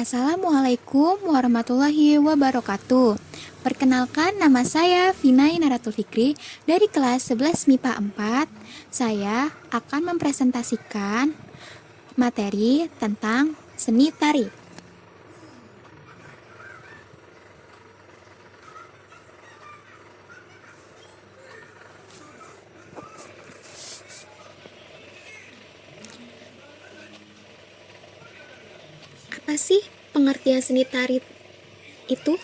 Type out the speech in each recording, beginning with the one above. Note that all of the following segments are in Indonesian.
Assalamualaikum warahmatullahi wabarakatuh. Perkenalkan, nama saya Vinay Naratul Fikri dari kelas 11 MIPA 4. Saya akan mempresentasikan materi tentang seni tari. Apa sih pengertian seni tari itu?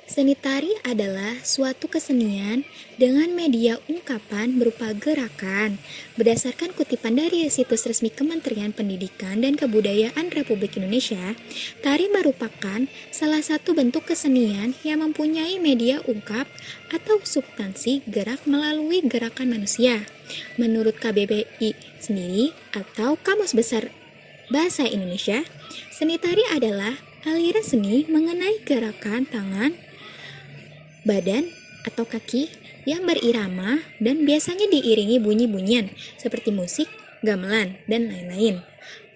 Seni tari adalah suatu kesenian dengan media ungkapan berupa gerakan. Berdasarkan kutipan dari situs resmi Kementerian Pendidikan dan Kebudayaan Republik Indonesia, tari merupakan salah satu bentuk kesenian yang mempunyai media ungkap atau substansi gerak melalui gerakan manusia. Menurut KBBI sendiri atau Kamus Besar Bahasa Indonesia, seni tari adalah aliran seni mengenai gerakan tangan, badan, atau kaki yang berirama dan biasanya diiringi bunyi-bunyian seperti musik, gamelan, dan lain-lain.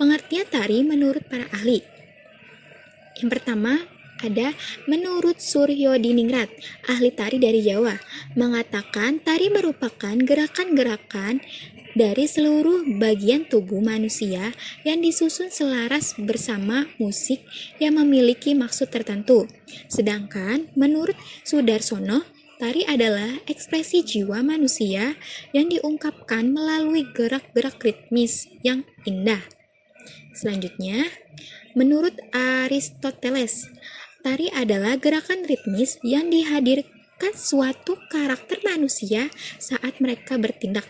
Pengertian tari menurut para ahli. Yang pertama, ada menurut Suryo Diningrat, ahli tari dari Jawa, mengatakan tari merupakan gerakan-gerakan dari seluruh bagian tubuh manusia yang disusun selaras bersama musik yang memiliki maksud tertentu. Sedangkan menurut Sudarsono, tari adalah ekspresi jiwa manusia yang diungkapkan melalui gerak-gerak ritmis yang indah. Selanjutnya, menurut Aristoteles, tari adalah gerakan ritmis yang dihadirkan suatu karakter manusia saat mereka bertindak.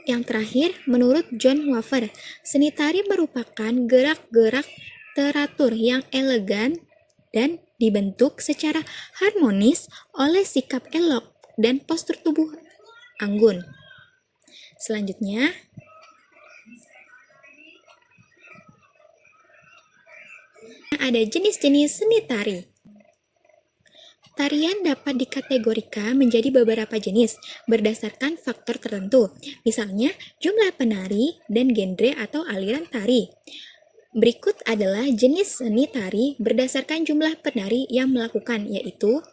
Yang terakhir, menurut John Wafer, seni tari merupakan gerak-gerak teratur yang elegan dan dibentuk secara harmonis oleh sikap elok dan postur tubuh anggun. Selanjutnya, ada jenis-jenis seni tari. Tarian dapat dikategorikan menjadi beberapa jenis berdasarkan faktor tertentu, misalnya jumlah penari dan genre atau aliran tari. Berikut adalah jenis seni tari berdasarkan jumlah penari yang melakukan, yaitu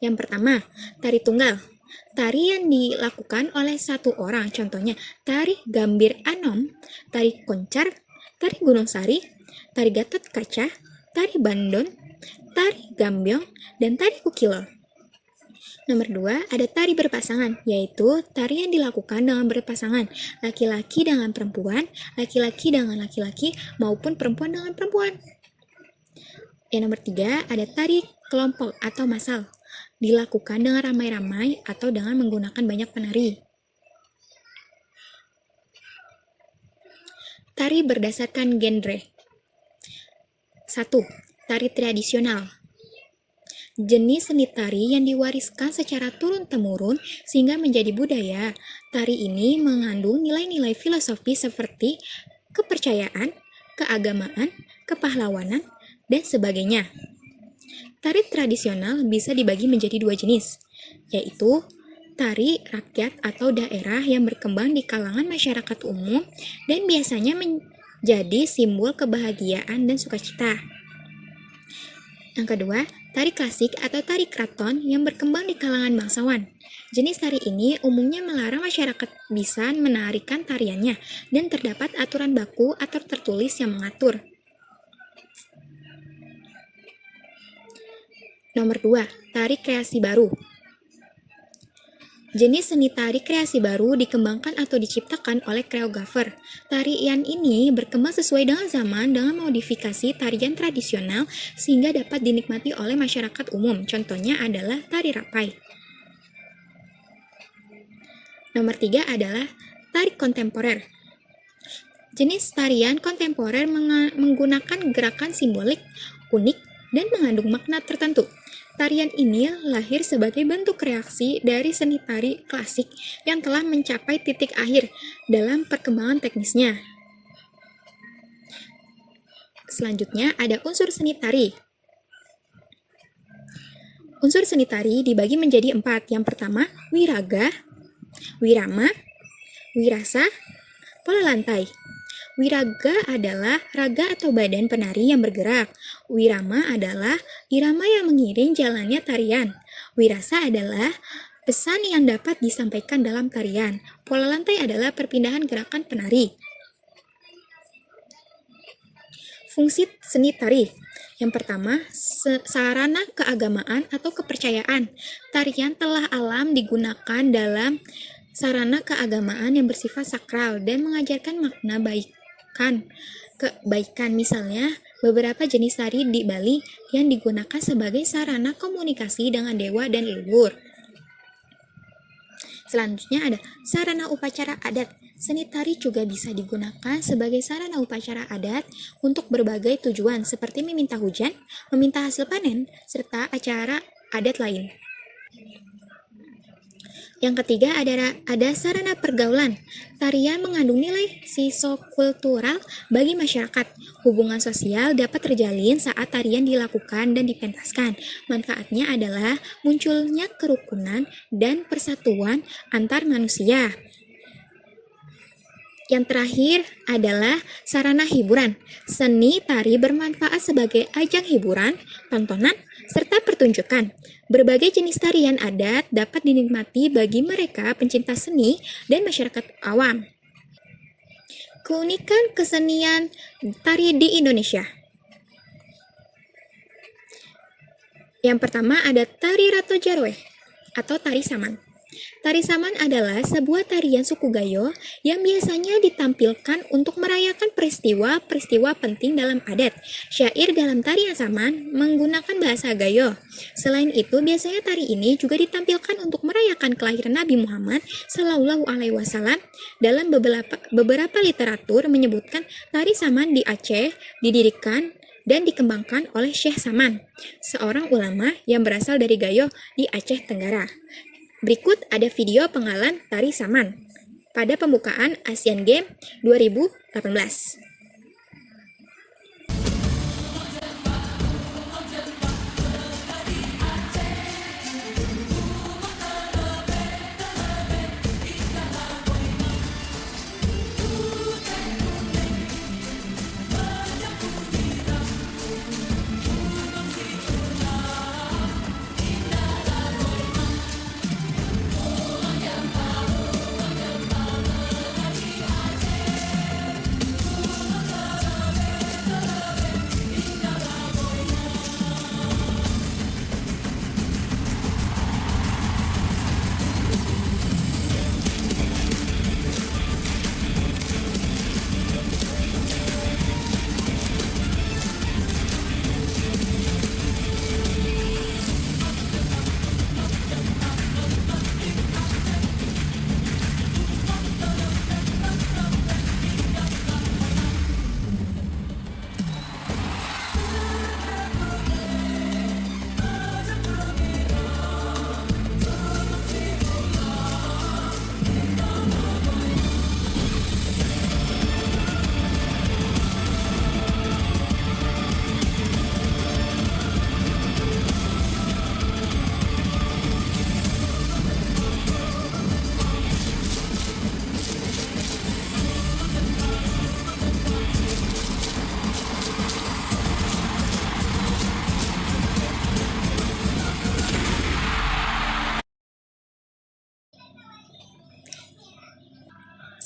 yang pertama, tari tunggal. Tari yang dilakukan oleh satu orang, contohnya tari Gambir Anom, tari Koncar, tari Gunung Sari, tari Gatot Kaca, tari Bandon, tari Gambyong, dan tari Kukilo. Nomor 2, ada tari berpasangan, yaitu tari yang dilakukan dengan berpasangan, laki-laki dengan perempuan, laki-laki dengan laki-laki, maupun perempuan dengan perempuan. Yang nomor 3, ada tari kelompok atau massal, dilakukan dengan ramai-ramai atau dengan menggunakan banyak penari. Tari berdasarkan genre. 1. Tari tradisional. Jenis seni tari yang diwariskan secara turun-temurun sehingga menjadi budaya. Tari ini mengandung nilai-nilai filosofi seperti kepercayaan, keagamaan, kepahlawanan, dan sebagainya. Tari tradisional bisa dibagi menjadi dua jenis, yaitu tari rakyat atau daerah yang berkembang di kalangan masyarakat umum dan biasanya menjadi simbol kebahagiaan dan sukacita. Yang kedua, tari klasik atau tari kraton yang berkembang di kalangan bangsawan. Jenis tari ini umumnya melarang masyarakat bisa menarikan tariannya dan terdapat aturan baku atau tertulis yang mengatur. Nomor 2, tari kreasi baru. Jenis seni tari kreasi baru dikembangkan atau diciptakan oleh koreografer. Tarian ini berkembang sesuai dengan zaman dengan modifikasi tarian tradisional sehingga dapat dinikmati oleh masyarakat umum. Contohnya adalah tari rapai. Nomor 3 adalah tari kontemporer. Jenis tarian kontemporer menggunakan gerakan simbolik, unik, dan mengandung makna tertentu. Tarian ini lahir sebagai bentuk reaksi dari seni tari klasik yang telah mencapai titik akhir dalam perkembangan teknisnya. Selanjutnya ada unsur seni tari. Unsur seni tari dibagi menjadi 4. Yang pertama, wiraga, wirama, wirasa, pola lantai. Wiraga adalah raga atau badan penari yang bergerak. Wirama adalah irama yang mengiring jalannya tarian. Wirasa adalah pesan yang dapat disampaikan dalam tarian. Pola lantai adalah perpindahan gerakan penari. Fungsi seni tari. Yang pertama, sarana keagamaan atau kepercayaan. Tarian telah alam digunakan dalam sarana keagamaan yang bersifat sakral dan mengajarkan makna kebaikan. Misalnya, beberapa jenis tari di Bali yang digunakan sebagai sarana komunikasi dengan dewa dan leluhur. Selanjutnya ada sarana upacara adat. Seni tari juga bisa digunakan sebagai sarana upacara adat untuk berbagai tujuan seperti meminta hujan, meminta hasil panen, serta acara adat lain. Yang ketiga ada sarana pergaulan. Tarian mengandung nilai sosiokultural bagi masyarakat. Hubungan sosial dapat terjalin saat tarian dilakukan dan dipentaskan. Manfaatnya adalah munculnya kerukunan dan persatuan antar manusia. Yang terakhir adalah sarana hiburan. Seni tari bermanfaat sebagai ajang hiburan, tontonan, serta pertunjukan. Berbagai jenis tarian adat dapat dinikmati bagi mereka pencinta seni dan masyarakat awam. Keunikan kesenian tari di Indonesia. Yang pertama ada tari Rato Jarwe atau tari saman. Tari saman adalah sebuah tarian suku Gayo yang biasanya ditampilkan untuk merayakan peristiwa-peristiwa penting dalam adat. Syair dalam tarian saman menggunakan bahasa Gayo. Selain itu, biasanya tari ini juga ditampilkan untuk merayakan kelahiran Nabi Muhammad SAW. Dalam beberapa literatur menyebutkan tari saman di Aceh didirikan dan dikembangkan oleh Syekh Saman, seorang ulama yang berasal dari Gayo di Aceh Tenggara. Berikut ada video penggalan tari saman pada pembukaan Asian Games 2018.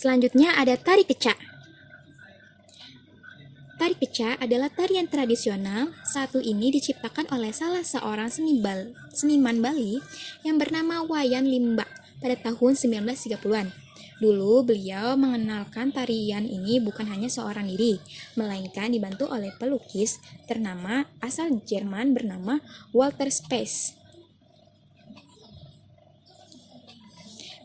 Selanjutnya ada tari kecak. Tari kecak adalah tarian tradisional. Satu ini diciptakan oleh salah seorang seniman Bali yang bernama Wayan Limba pada tahun 1930-an. Dulu beliau mengenalkan tarian ini bukan hanya seorang diri, melainkan dibantu oleh pelukis ternama asal Jerman bernama Walter Spaes.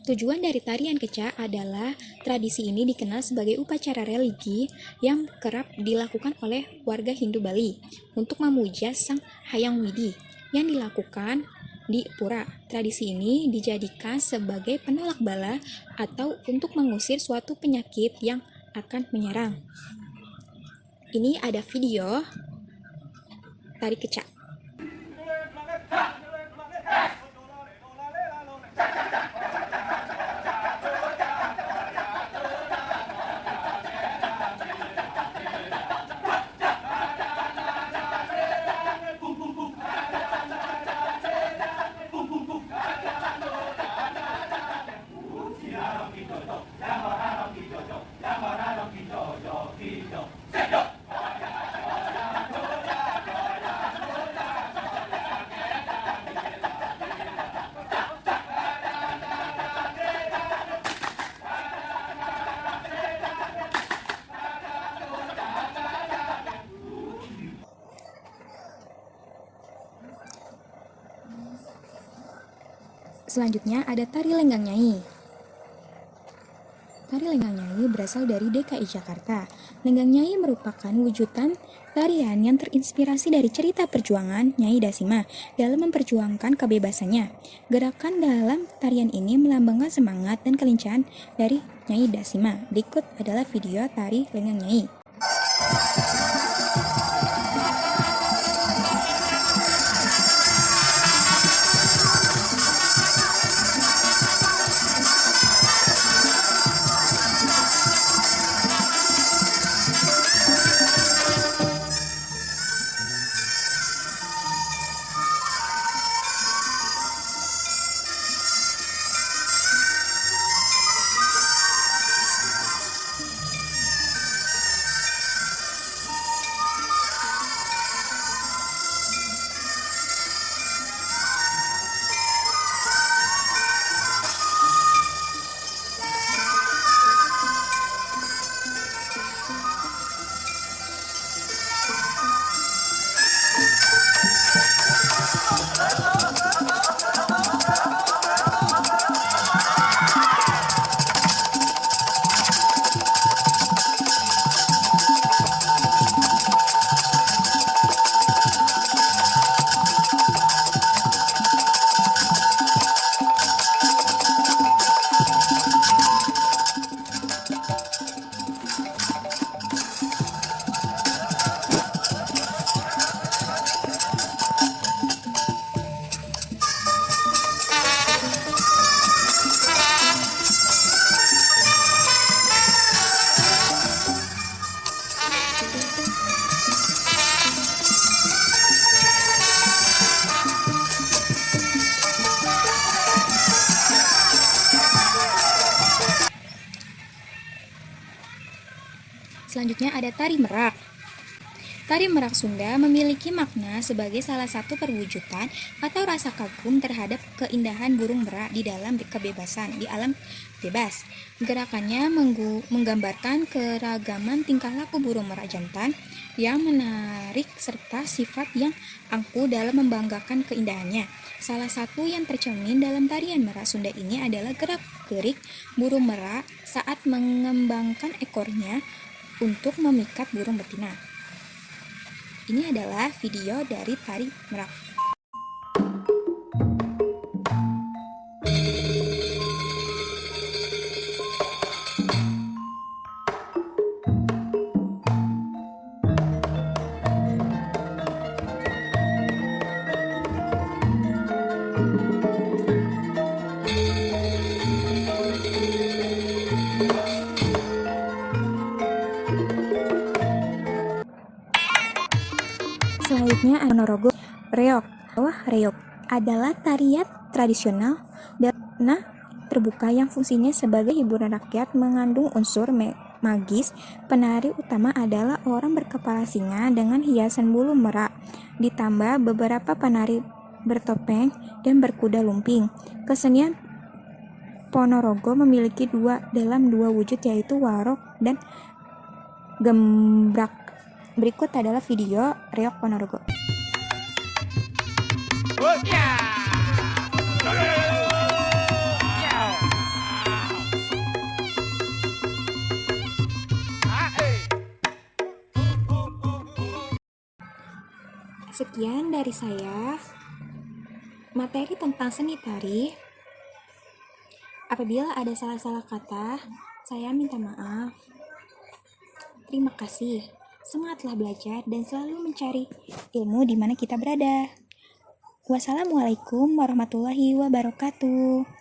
Tujuan dari tarian kecak adalah tradisi ini dikenal sebagai upacara religi yang kerap dilakukan oleh warga Hindu Bali untuk memuja Sang Hyang Widi yang dilakukan di pura. Tradisi ini dijadikan sebagai penolak bala atau untuk mengusir suatu penyakit yang akan menyerang. Ini ada video tari kecak. Selanjutnya ada tari Lenggang Nyai. Tari Lenggang Nyai berasal dari DKI Jakarta. Lenggang Nyai merupakan wujudan tarian yang terinspirasi dari cerita perjuangan Nyai Dasima dalam memperjuangkan kebebasannya. Gerakan dalam tarian ini melambangkan semangat dan kelincahan dari Nyai Dasima. Berikut adalah video tari Lenggang Nyai. Selanjutnya ada tari merak. Tari merak Sunda memiliki makna sebagai salah satu perwujudan atau rasa kagum terhadap keindahan burung merak di dalam kebebasan, di alam bebas. Gerakannya menggambarkan keragaman tingkah laku burung merak jantan yang menarik serta sifat yang angkuh dalam membanggakan keindahannya. Salah satu yang tercermin dalam tarian merak Sunda ini adalah gerak-gerik burung merak saat mengembangkan ekornya untuk memikat burung betina. Ini adalah video dari tari merak. Selanjutnya Ponorogo Reog. Reog adalah tarian tradisional dan terbuka yang fungsinya sebagai hiburan rakyat, mengandung unsur magis. Penari utama adalah orang berkepala singa dengan hiasan bulu merak, ditambah beberapa penari bertopeng dan berkuda lumping. Kesenian Ponorogo memiliki dua wujud, yaitu warok dan gembrak. Berikut adalah video Reog Ponorogo. Sekian dari saya, materi tentang seni tari. Apabila ada salah-salah kata, saya minta maaf. Terima kasih. Semangatlah belajar dan selalu mencari ilmu di mana kita berada. Wassalamualaikum warahmatullahi wabarakatuh.